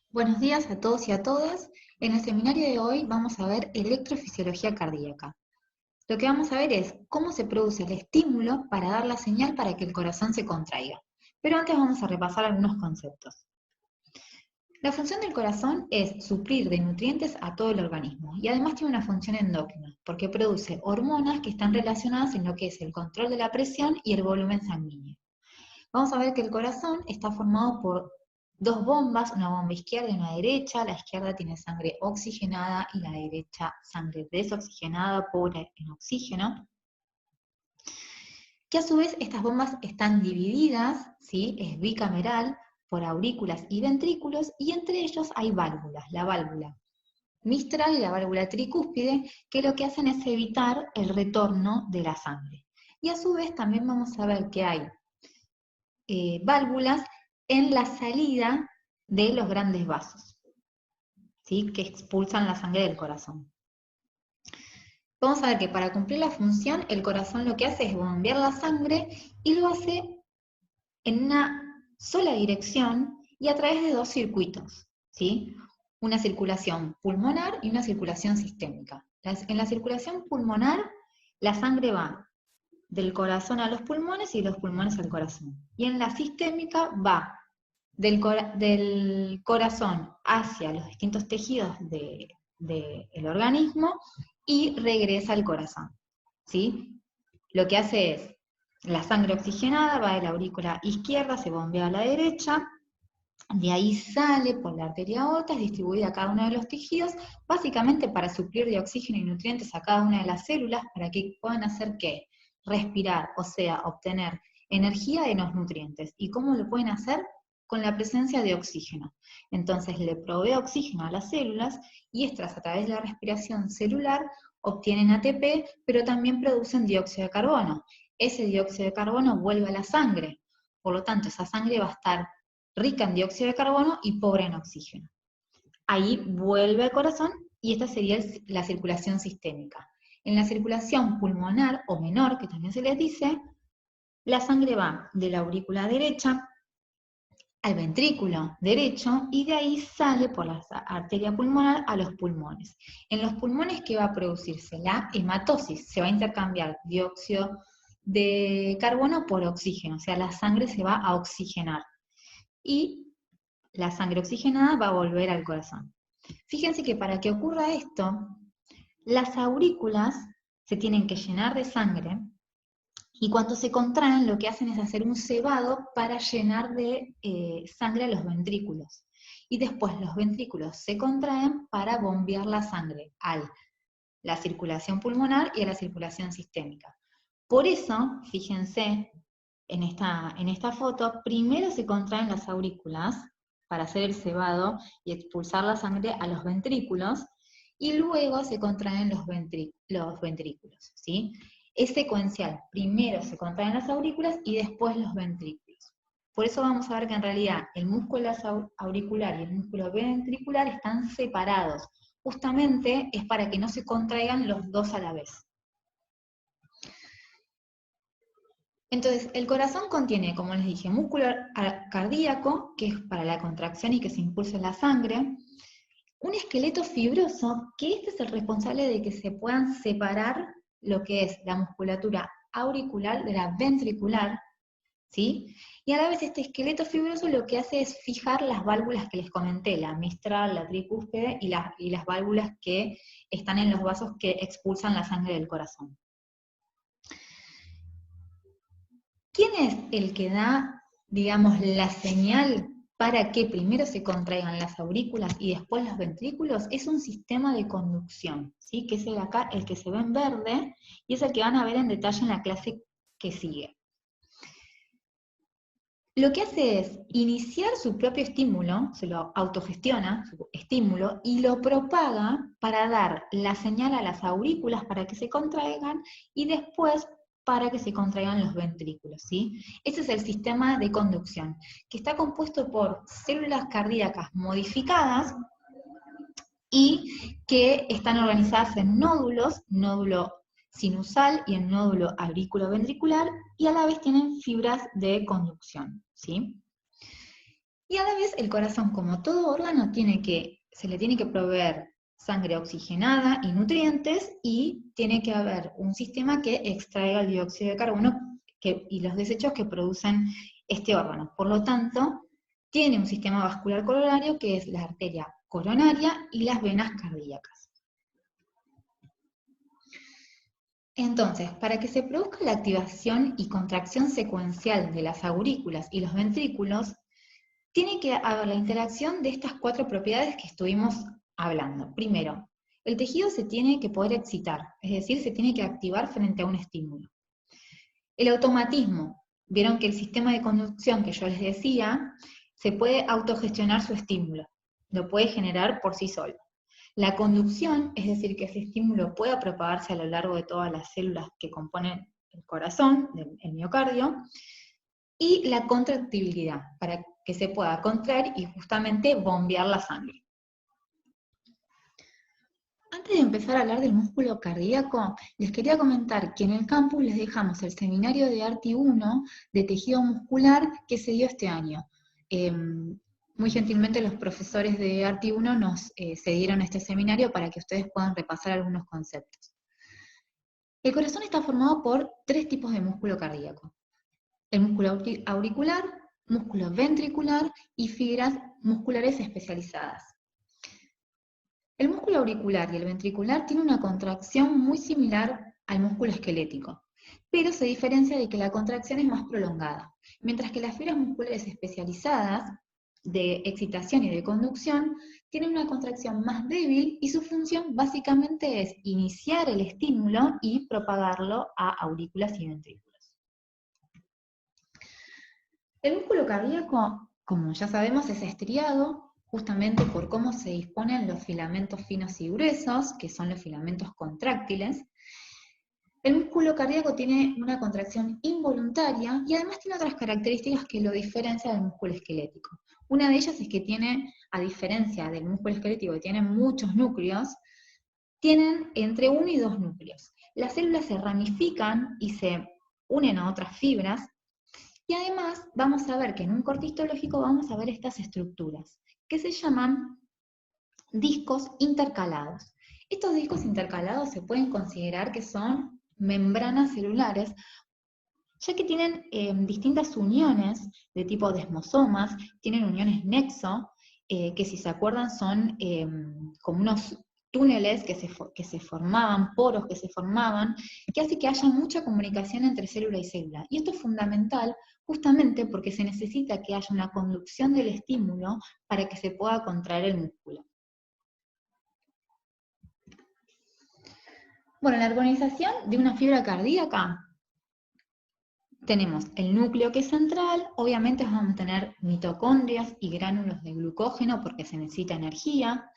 Buenos días a todos y a todas. En el seminario de hoy vamos a ver electrofisiología cardíaca. Lo que vamos a ver es cómo se produce el estímulo para dar la señal para que el corazón se contraiga. Pero antes vamos a repasar algunos conceptos. La función del corazón es suplir de nutrientes a todo el organismo y además tiene una función endócrina porque produce hormonas que están relacionadas en lo que es el control de la presión y el volumen sanguíneo. Vamos a ver que el corazón está formado por dos bombas, una bomba izquierda y una derecha. La izquierda tiene sangre oxigenada y la derecha sangre desoxigenada, pobre en oxígeno. Que a su vez estas bombas están divididas, ¿sí? Es bicameral, por aurículas y ventrículos, y entre ellos hay válvulas, la válvula mitral y la válvula tricúspide, que lo que hacen es evitar el retorno de la sangre. Y a su vez también vamos a ver que hay válvulas en la salida de los grandes vasos, ¿sí? Que expulsan la sangre del corazón. Vamos a ver que para cumplir la función, el corazón lo que hace es bombear la sangre y lo hace en una sola dirección y a través de dos circuitos, ¿sí? Una circulación pulmonar y una circulación sistémica. En la circulación pulmonar, la sangre va del corazón a los pulmones y de los pulmones al corazón. Y en la sistémica va del corazón hacia los distintos tejidos del organismo y regresa al corazón, ¿sí? Lo que hace es, la sangre oxigenada va de la aurícula izquierda, se bombea a la derecha, de ahí sale por la arteria aorta, es distribuida a cada uno de los tejidos, básicamente para suplir de oxígeno y nutrientes a cada una de las células, para que puedan hacer ¿qué? Respirar, o sea, obtener energía de los nutrientes. ¿Y cómo lo pueden hacer? Con la presencia de oxígeno. Entonces le provee oxígeno a las células y estas a través de la respiración celular obtienen ATP, pero también producen dióxido de carbono. Ese dióxido de carbono vuelve a la sangre, por lo tanto esa sangre va a estar rica en dióxido de carbono y pobre en oxígeno. Ahí vuelve al corazón y esta sería la circulación sistémica. En la circulación pulmonar o menor, que también se les dice, la sangre va de la aurícula derecha al ventrículo derecho y de ahí sale por la arteria pulmonar a los pulmones. En los pulmones, ¿qué va a producirse? La hematosis, se va a intercambiar dióxido de carbono por oxígeno, o sea, la sangre se va a oxigenar. Y la sangre oxigenada va a volver al corazón. Fíjense que para que ocurra esto, las aurículas se tienen que llenar de sangre y cuando se contraen lo que hacen es hacer un cebado para llenar de sangre a los ventrículos. Y después los ventrículos se contraen para bombear la sangre a la circulación pulmonar y a la circulación sistémica. Por eso, fíjense, en esta foto, primero se contraen las aurículas para hacer el cebado y expulsar la sangre a los ventrículos, y luego se contraen los ventrículos, ¿sí? Es secuencial, primero se contraen las aurículas y después los ventrículos. Por eso vamos a ver que en realidad el músculo auricular y el músculo ventricular están separados. Justamente es para que no se contraigan los dos a la vez. Entonces, el corazón contiene, como les dije, músculo cardíaco, que es para la contracción y que se impulsa la sangre, un esqueleto fibroso, que este es el responsable de que se puedan separar lo que es la musculatura auricular de la ventricular, ¿sí? Y a la vez este esqueleto fibroso lo que hace es fijar las válvulas que les comenté, la mitral, la tricúspide y las válvulas que están en los vasos que expulsan la sangre del corazón. ¿Quién es el que da, digamos, la señal para que primero se contraigan las aurículas y después los ventrículos? Es un sistema de conducción, ¿sí? Que es el acá, el que se ve en verde, y es el que van a ver en detalle en la clase que sigue. Lo que hace es iniciar su propio estímulo, se lo autogestiona, su estímulo, y lo propaga para dar la señal a las aurículas para que se contraigan y después para que se contraigan los ventrículos, ¿sí? Ese es el sistema de conducción, que está compuesto por células cardíacas modificadas y que están organizadas en nódulos, nódulo sinusal y el nódulo auriculoventricular, y a la vez tienen fibras de conducción, ¿sí? Y a la vez el corazón, como todo órgano, se le tiene que proveer sangre oxigenada y nutrientes, y tiene que haber un sistema que extraiga el dióxido de carbono y los desechos que producen este órgano. Por lo tanto, tiene un sistema vascular coronario que es la arteria coronaria y las venas cardíacas. Entonces, para que se produzca la activación y contracción secuencial de las aurículas y los ventrículos, tiene que haber la interacción de estas 4 propiedades que estuvimos hablando. Primero, el tejido se tiene que poder excitar, es decir, se tiene que activar frente a un estímulo. El automatismo, vieron que el sistema de conducción que yo les decía, se puede autogestionar su estímulo, lo puede generar por sí solo. La conducción, es decir, que ese estímulo pueda propagarse a lo largo de todas las células que componen el corazón, el miocardio, y la contractibilidad, para que se pueda contraer y justamente bombear la sangre. Antes de empezar a hablar del músculo cardíaco, les quería comentar que en el campus les dejamos el seminario de ARTI 1 de tejido muscular que se dio este año. Muy gentilmente los profesores de ARTI 1 nos cedieron este seminario para que ustedes puedan repasar algunos conceptos. El corazón está formado por 3 tipos de músculo cardíaco: el músculo auricular, músculo ventricular y fibras musculares especializadas. El músculo auricular y el ventricular tienen una contracción muy similar al músculo esquelético, pero se diferencia de que la contracción es más prolongada, mientras que las fibras musculares especializadas de excitación y de conducción tienen una contracción más débil y su función básicamente es iniciar el estímulo y propagarlo a aurículas y ventrículos. El músculo cardíaco, como ya sabemos, es estriado, justamente por cómo se disponen los filamentos finos y gruesos, que son los filamentos contráctiles. El músculo cardíaco tiene una contracción involuntaria y además tiene otras características que lo diferencian del músculo esquelético. Una de ellas es que tiene, a diferencia del músculo esquelético que tiene muchos núcleos, tienen entre 1 y 2 núcleos. Las células se ramifican y se unen a otras fibras, y además vamos a ver que en un corte histológico vamos a ver estas estructuras, que se llaman discos intercalados. Estos discos intercalados se pueden considerar que son membranas celulares, ya que tienen distintas uniones de tipo desmosomas, tienen uniones nexo, que si se acuerdan son como unos túneles que se formaban, poros que se formaban, que hace que haya mucha comunicación entre célula y célula. Y esto es fundamental justamente porque se necesita que haya una conducción del estímulo para que se pueda contraer el músculo. Bueno, la organización de una fibra cardíaca, tenemos el núcleo que es central, obviamente vamos a tener mitocondrias y gránulos de glucógeno porque se necesita energía.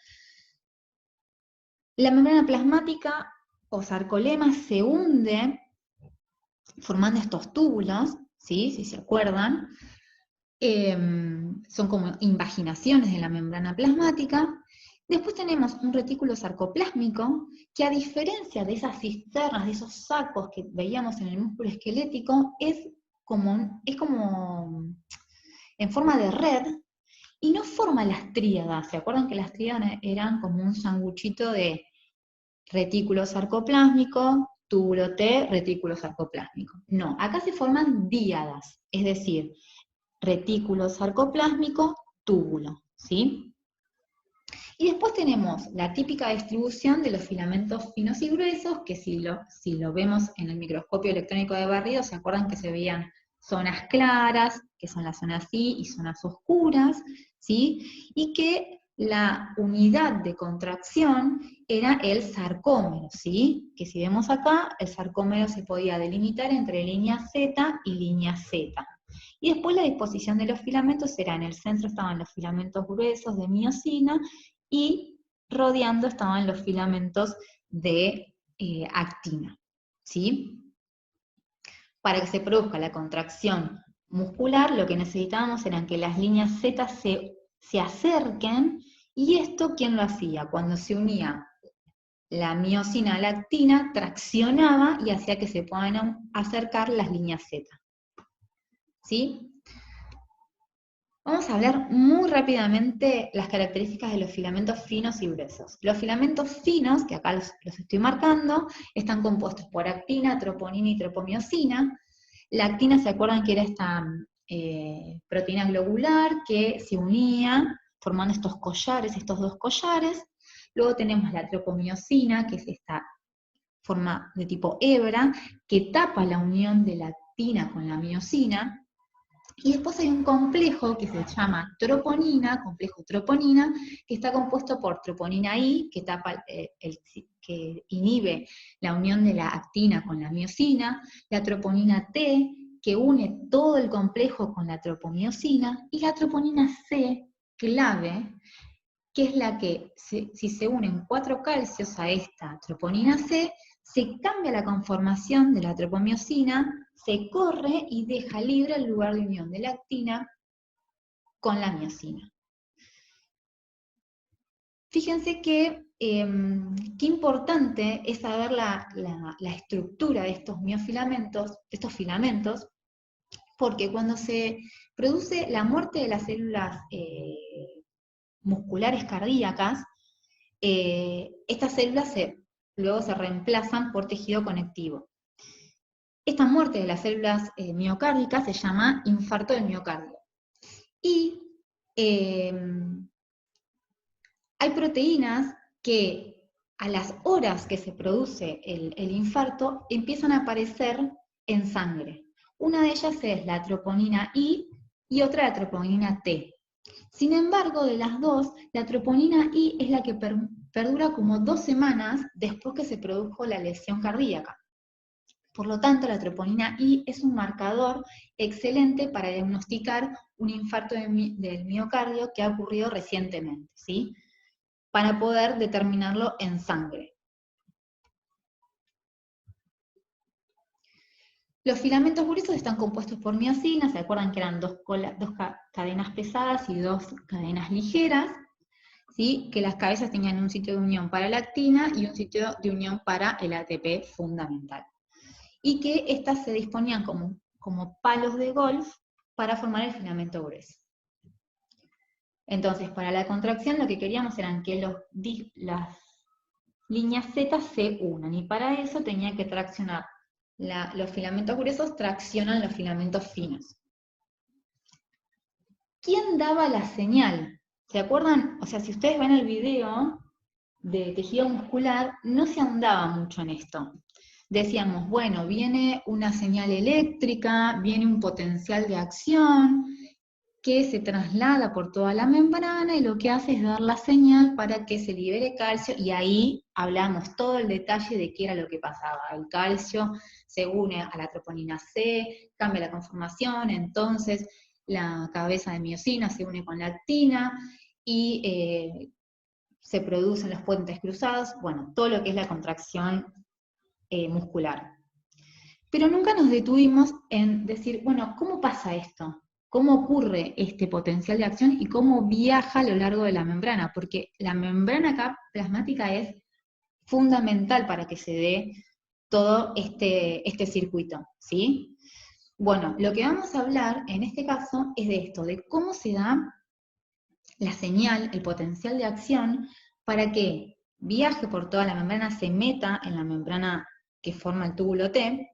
La membrana plasmática o sarcolema se hunde formando estos túbulos, ¿sí? Si se acuerdan, son como invaginaciones de la membrana plasmática. Después tenemos un retículo sarcoplásmico, que a diferencia de esas cisternas, de esos sacos que veíamos en el músculo esquelético, es como en forma de red, y no forma las tríadas. ¿Se acuerdan que las tríadas eran como un sanguchito de retículo sarcoplásmico, túbulo T, retículo sarcoplásmico? No, acá se forman díadas, es decir, retículo sarcoplásmico, túbulo, ¿sí? Y después tenemos la típica distribución de los filamentos finos y gruesos, que si lo vemos en el microscopio electrónico de barrido, se acuerdan que se veían zonas claras, que son las zonas I, y zonas oscuras, ¿sí? Y que la unidad de contracción era el sarcómero, ¿sí? Que si vemos acá, el sarcómero se podía delimitar entre línea Z y línea Z. Y después la disposición de los filamentos era: en el centro estaban los filamentos gruesos de miosina, y rodeando estaban los filamentos de actina, ¿sí? Para que se produzca la contracción muscular, lo que necesitábamos era que las líneas Z se acerquen, y esto, ¿quién lo hacía? Cuando se unía la miosina a la actina, traccionaba y hacía que se puedan acercar las líneas Z, ¿sí? Vamos a hablar muy rápidamente las características de los filamentos finos y gruesos. Los filamentos finos, que acá los estoy marcando, están compuestos por actina, troponina y tropomiosina. La actina, ¿se acuerdan que era esta proteína globular que se unía formando estos collares, estos dos collares? Luego tenemos la tropomiosina, que es esta forma de tipo hebra, que tapa la unión de la actina con la miosina. Y después hay un complejo que se llama troponina, complejo troponina, que está compuesto por troponina I, que tapa que inhibe la unión de la actina con la miosina, la troponina T, que une todo el complejo con la tropomiosina, y la troponina C, clave, que es la que, si se unen 4 calcios a esta troponina C, se cambia la conformación de la tropomiosina, se corre y deja libre el lugar de unión de la actina con la miosina. Fíjense que qué importante es saber la estructura de estos miofilamentos, estos filamentos, porque cuando se produce la muerte de las células musculares cardíacas, estas células luego se reemplazan por tejido conectivo. Esta muerte de las células miocárdicas se llama infarto del miocardio. Y hay proteínas que a las horas que se produce el infarto empiezan a aparecer en sangre. Una de ellas es la troponina I y otra la troponina T. Sin embargo, de las dos, la troponina I es la que perdura como 2 semanas después que se produjo la lesión cardíaca. Por lo tanto, la troponina I es un marcador excelente para diagnosticar un infarto del miocardio que ha ocurrido recientemente, ¿sí? Para poder determinarlo en sangre. Los filamentos gruesos están compuestos por miosina, ¿se acuerdan que eran dos cadenas pesadas y 2 cadenas ligeras? ¿Sí? Que las cabezas tenían un sitio de unión para la actina y un sitio de unión para el ATP fundamental. Y que estas se disponían como palos de golf para formar el filamento grueso. Entonces, para la contracción lo que queríamos eran que las líneas Z se unan, y para eso tenía que traccionar. Los filamentos gruesos traccionan los filamentos finos. ¿Quién daba la señal? ¿Se acuerdan? O sea, si ustedes ven el video de tejido muscular, no se ahondaba mucho en esto. Decíamos, bueno, viene una señal eléctrica, viene un potencial de acción que se traslada por toda la membrana y lo que hace es dar la señal para que se libere calcio, y ahí hablamos todo el detalle de qué era lo que pasaba. El calcio se une a la troponina C, cambia la conformación, entonces la cabeza de miosina se une con la actina y se producen los puentes cruzados, bueno, todo lo que es la contracción muscular. Pero nunca nos detuvimos en decir, bueno, ¿cómo pasa esto? ¿Cómo ocurre este potencial de acción y cómo viaja a lo largo de la membrana? Porque la membrana acá plasmática es fundamental para que se dé todo este circuito, ¿sí? Bueno, lo que vamos a hablar en este caso es de esto, de cómo se da la señal, el potencial de acción, para que viaje por toda la membrana, se meta en la membrana que forma el túbulo T,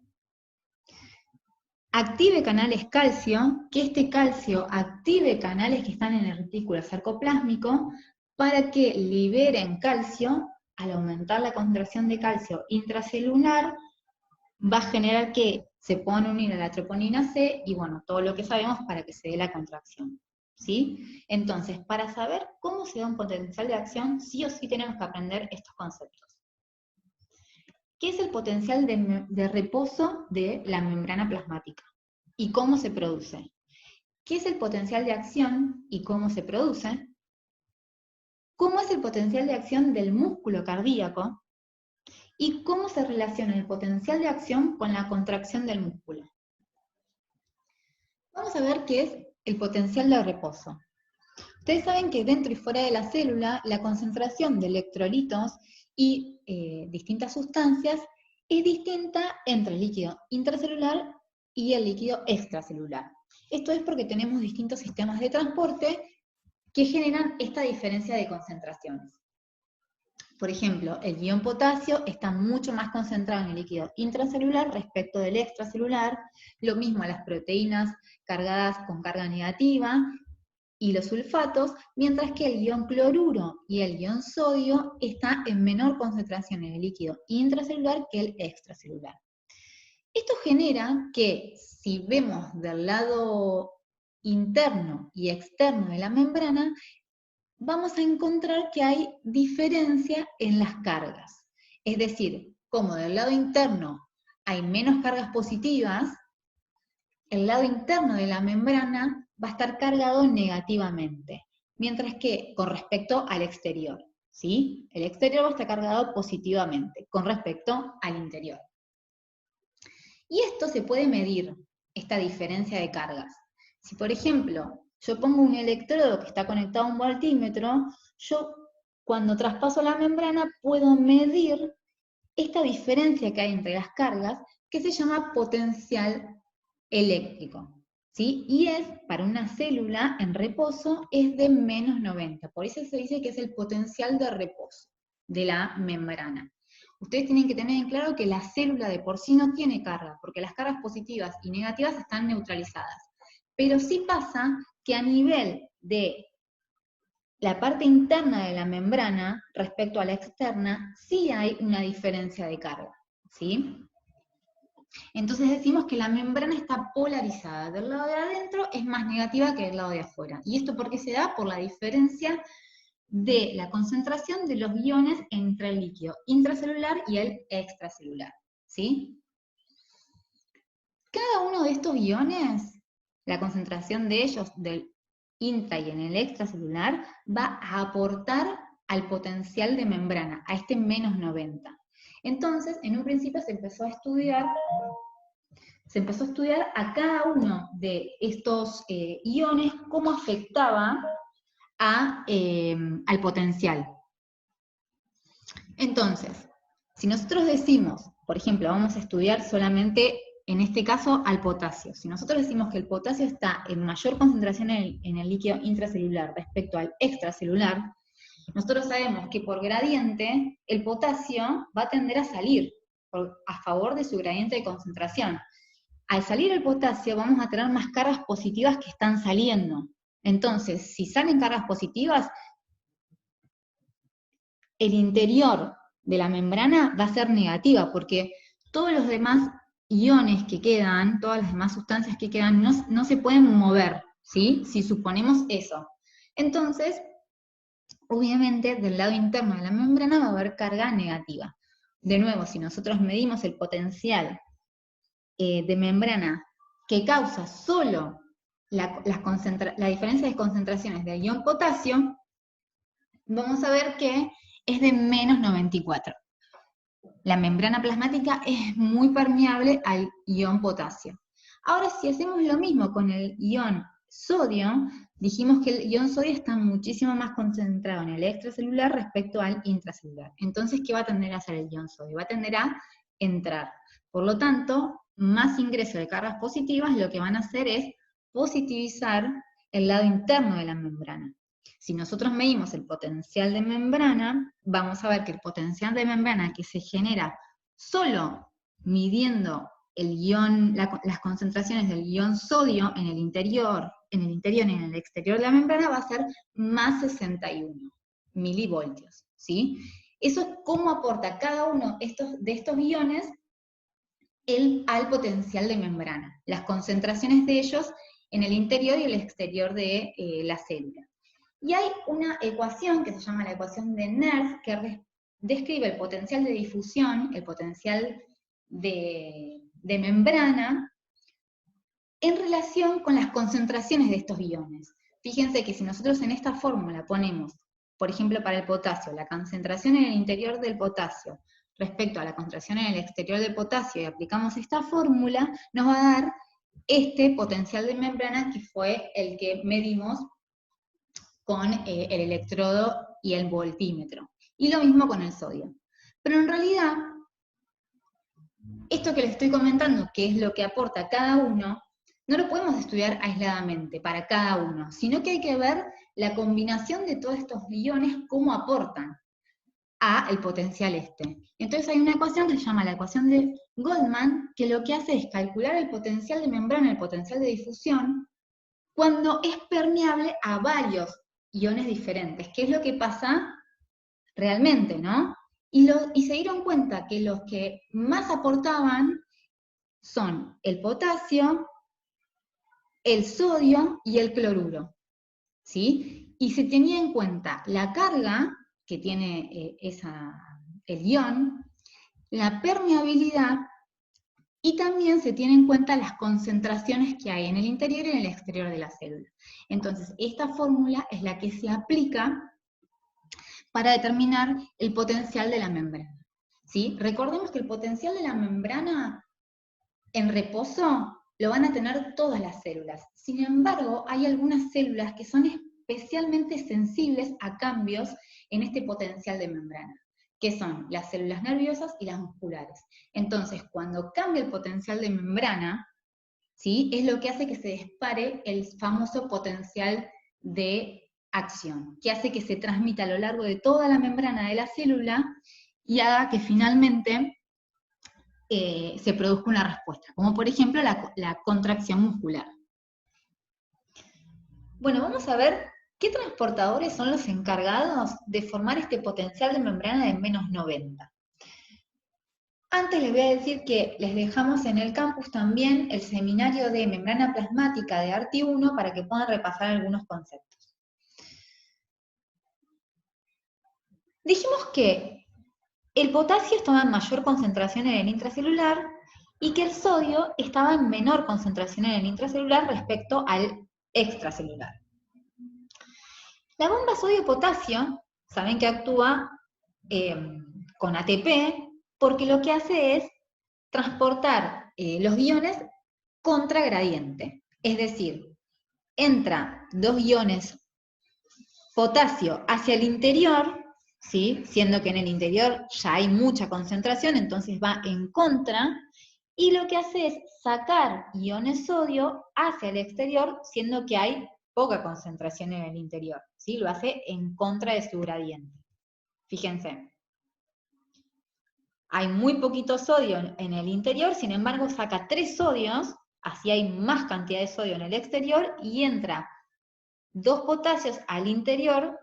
active canales calcio, que este calcio active canales que están en el retículo sarcoplásmico para que liberen calcio. Al aumentar la contracción de calcio intracelular, va a generar que se puedan unir a la troponina C, y bueno, todo lo que sabemos para que se dé la contracción, ¿sí? Entonces, para saber cómo se da un potencial de acción, sí o sí tenemos que aprender estos conceptos. ¿Qué es el potencial de reposo de la membrana plasmática? ¿Y cómo se produce? ¿Qué es el potencial de acción y cómo se produce? ¿Cómo es el potencial de acción del músculo cardíaco? ¿Y cómo se relaciona el potencial de acción con la contracción del músculo? Vamos a ver qué es el potencial de reposo. Ustedes saben que dentro y fuera de la célula, la concentración de electrolitos y distintas sustancias es distinta entre el líquido intracelular y el líquido extracelular. Esto es porque tenemos distintos sistemas de transporte que generan esta diferencia de concentraciones. Por ejemplo, el ion potasio está mucho más concentrado en el líquido intracelular respecto del extracelular, lo mismo las proteínas cargadas con carga negativa y los sulfatos, mientras que el ion cloruro y el ion sodio está en menor concentración en el líquido intracelular que el extracelular. Esto genera que si vemos del lado interno y externo de la membrana, vamos a encontrar que hay diferencia en las cargas. Es decir, como del lado interno hay menos cargas positivas, el lado interno de la membrana va a estar cargado negativamente, mientras que con respecto al exterior, ¿sí? El exterior va a estar cargado positivamente con respecto al interior. Y esto se puede medir, esta diferencia de cargas. Si, por ejemplo, yo pongo un electrodo que está conectado a un voltímetro, yo cuando traspaso la membrana puedo medir esta diferencia que hay entre las cargas, que se llama potencial eléctrico. ¿Sí? Y es, para una célula en reposo, es de menos 90. Por eso se dice que es el potencial de reposo de la membrana. Ustedes tienen que tener en claro que la célula de por sí no tiene carga, porque las cargas positivas y negativas están neutralizadas. Pero sí pasa que a nivel de la parte interna de la membrana respecto a la externa, sí hay una diferencia de carga, ¿sí? Entonces decimos que la membrana está polarizada. Del lado de adentro es más negativa que del lado de afuera. ¿Y esto por qué se da? Por la diferencia de la concentración de los iones entre el líquido intracelular y el extracelular, ¿sí? Cada uno de estos iones, la concentración de ellos, del intra y en el extracelular, va a aportar al potencial de membrana, a este menos 90. Entonces, en un principio se empezó a estudiar a cada uno de estos iones cómo afectaba al potencial. Entonces, si nosotros decimos, por ejemplo, vamos a estudiar solamente, en este caso, al potasio. Si nosotros decimos que el potasio está en mayor concentración en el líquido intracelular respecto al extracelular, nosotros sabemos que por gradiente el potasio va a tender a salir a favor de su gradiente de concentración. Al salir el potasio vamos a tener más cargas positivas que están saliendo. Entonces, si salen cargas positivas, el interior de la membrana va a ser negativa, porque todos los demás iones que quedan, todas las demás sustancias que quedan, no se pueden mover, ¿sí? Si suponemos eso. Entonces, obviamente, del lado interno de la membrana va a haber carga negativa. De nuevo, si nosotros medimos el potencial de membrana que causa solo la diferencia de concentraciones del ion potasio, vamos a ver que es de menos 94. La membrana plasmática es muy permeable al ion potasio. Ahora, si hacemos lo mismo con el ion sodio, dijimos que el ion sodio está muchísimo más concentrado en el extracelular respecto al intracelular. Entonces, ¿qué va a tender a hacer el ion sodio? Va a tender a entrar. Por lo tanto, más ingreso de cargas positivas lo que van a hacer es positivizar el lado interno de la membrana. Si nosotros medimos el potencial de membrana, vamos a ver que el potencial de membrana que se genera solo midiendo el ion, las concentraciones del ion sodio en el interior y en el exterior de la membrana va a ser más 61 milivoltios, ¿sí? Eso es cómo aporta cada uno de estos iones al potencial de membrana, las concentraciones de ellos en el interior y el exterior de la célula. Y hay una ecuación que se llama la ecuación de Nernst, que describe el potencial de difusión, el potencial de membrana, en relación con las concentraciones de estos iones. Fíjense que si nosotros en esta fórmula ponemos, por ejemplo para el potasio, la concentración en el interior del potasio respecto a la concentración en el exterior del potasio y aplicamos esta fórmula, nos va a dar este potencial de membrana que fue el que medimos con el electrodo y el voltímetro. Y lo mismo con el sodio. Pero en realidad, esto que les estoy comentando, que es lo que aporta cada uno, no lo podemos estudiar aisladamente para cada uno, sino que hay que ver la combinación de todos estos iones, cómo aportan a el potencial este. Entonces hay una ecuación que se llama la ecuación de Goldman, que lo que hace es calcular el potencial de membrana, el potencial de difusión, cuando es permeable a varios iones diferentes, que es lo que pasa realmente, ¿no? Y se dieron cuenta que los que más aportaban son el potasio, el sodio y el cloruro, ¿sí? Y se tenía en cuenta la carga que tiene el ion, la permeabilidad, y también se tiene en cuenta las concentraciones que hay en el interior y en el exterior de la célula. Entonces, esta fórmula es la que se aplica para determinar el potencial de la membrana, ¿sí? Recordemos que el potencial de la membrana en reposo lo van a tener todas las células. Sin embargo, hay algunas células que son especialmente sensibles a cambios en este potencial de membrana, que son las células nerviosas y las musculares. Entonces, cuando cambia el potencial de membrana, ¿sí?, es lo que hace que se dispare el famoso potencial de acción, que hace que se transmita a lo largo de toda la membrana de la célula y haga que finalmente se produzca una respuesta, como por ejemplo la contracción muscular. Bueno, vamos a ver qué transportadores son los encargados de formar este potencial de membrana de menos 90. Antes les voy a decir que les dejamos en el campus también el seminario de membrana plasmática de ARTI 1 para que puedan repasar algunos conceptos. Dijimos que el potasio estaba en mayor concentración en el intracelular y que el sodio estaba en menor concentración en el intracelular respecto al extracelular. La bomba sodio-potasio, saben que actúa con ATP, porque lo que hace es transportar los iones contra gradiente. Es decir, entra dos iones potasio hacia el interior, ¿sí?, siendo que en el interior ya hay mucha concentración, entonces va en contra, y lo que hace es sacar iones sodio hacia el exterior, siendo que hay poca concentración en el interior, ¿sí? Lo hace en contra de su gradiente. Fíjense, hay muy poquito sodio en el interior, sin embargo saca 3 sodios, así hay más cantidad de sodio en el exterior, y entra 2 potasios al interior,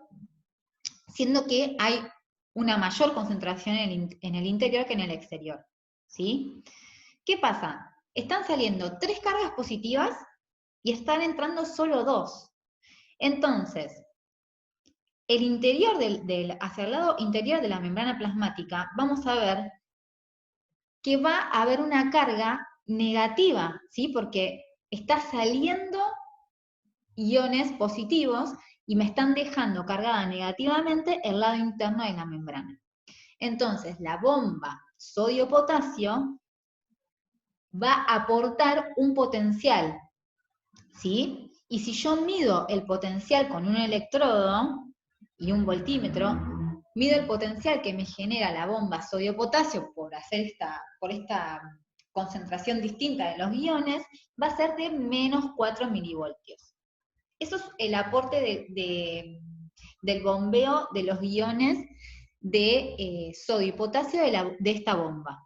siendo que hay una mayor concentración en el interior que en el exterior, ¿sí? ¿Qué pasa? Están saliendo 3 cargas positivas y están entrando solo 2. Entonces, el interior hacia el lado interior de la membrana plasmática, vamos a ver que va a haber una carga negativa, ¿sí? Porque está saliendo iones positivos y me están dejando cargada negativamente el lado interno de la membrana. Entonces, la bomba sodio-potasio va a aportar un potencial, ¿sí? Y si yo mido el potencial con un electrodo y un voltímetro, mido el potencial que me genera la bomba sodio-potasio por esta concentración distinta de los iones, va a ser de menos 4 milivoltios. Eso es el aporte del bombeo de los iones de sodio y potasio de esta bomba.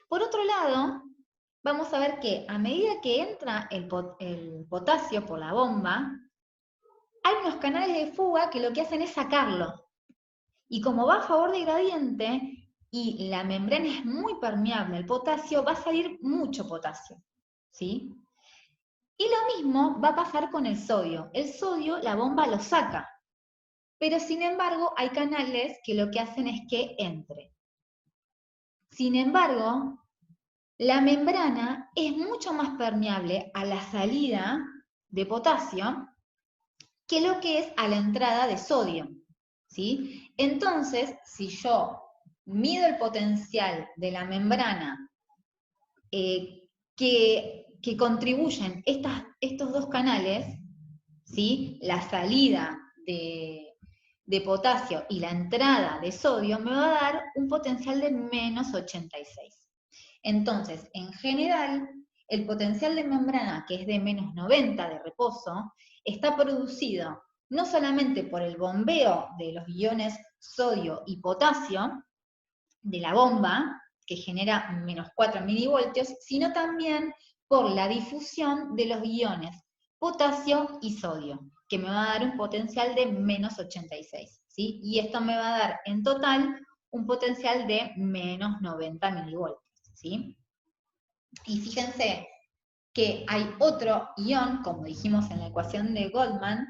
Por otro lado, vamos a ver que a medida que entra el potasio por la bomba, hay unos canales de fuga que lo que hacen es sacarlo. Y como va a favor de gradiente y la membrana es muy permeable al potasio, va a salir mucho potasio, ¿sí? Y lo mismo va a pasar con el sodio. El sodio, la bomba lo saca, pero sin embargo hay canales que lo que hacen es que entre. Sin embargo, la membrana es mucho más permeable a la salida de potasio que lo que es a la entrada de sodio, ¿sí? Entonces, si yo mido el potencial de la membrana que contribuyen estos dos canales, ¿sí?, la salida de potasio y la entrada de sodio, me va a dar un potencial de menos 86. Entonces, en general, el potencial de membrana, que es de menos 90 de reposo, está producido no solamente por el bombeo de los iones sodio y potasio de la bomba, que genera menos 4 milivoltios, sino también por la difusión de los iones potasio y sodio, que me va a dar un potencial de menos 86, ¿sí? Y esto me va a dar en total un potencial de menos 90 milivoltios, ¿sí? Y fíjense que hay otro ion, como dijimos en la ecuación de Goldman,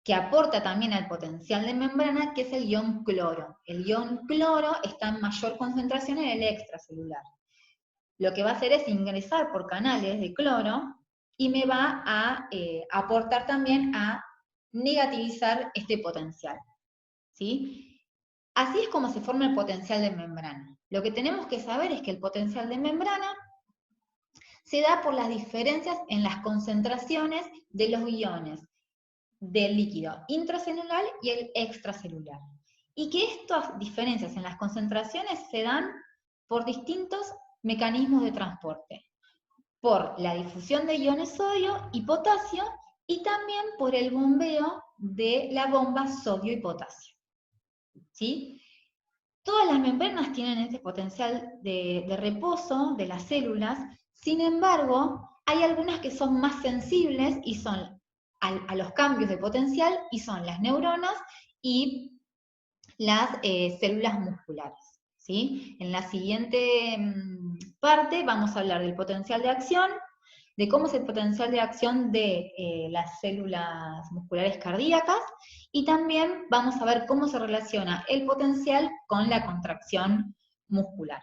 que aporta también al potencial de membrana, que es el ion cloro. El ion cloro está en mayor concentración en el extracelular. Lo que va a hacer es ingresar por canales de cloro y me va a aportar también a negativizar este potencial, ¿sí? Así es como se forma el potencial de membrana. Lo que tenemos que saber es que el potencial de membrana se da por las diferencias en las concentraciones de los iones del líquido intracelular y el extracelular. Y que estas diferencias en las concentraciones se dan por distintos mecanismos de transporte. Por la difusión de iones sodio y potasio y también por el bombeo de la bomba sodio y potasio. ¿Sí? Todas las membranas tienen este potencial de reposo de las células, sin embargo, hay algunas que son más sensibles y son a los cambios de potencial, y son las neuronas y las células musculares, ¿sí? En la siguiente parte vamos a hablar del potencial de acción, de cómo es el potencial de acción de las células musculares cardíacas, y también vamos a ver cómo se relaciona el potencial con la contracción muscular.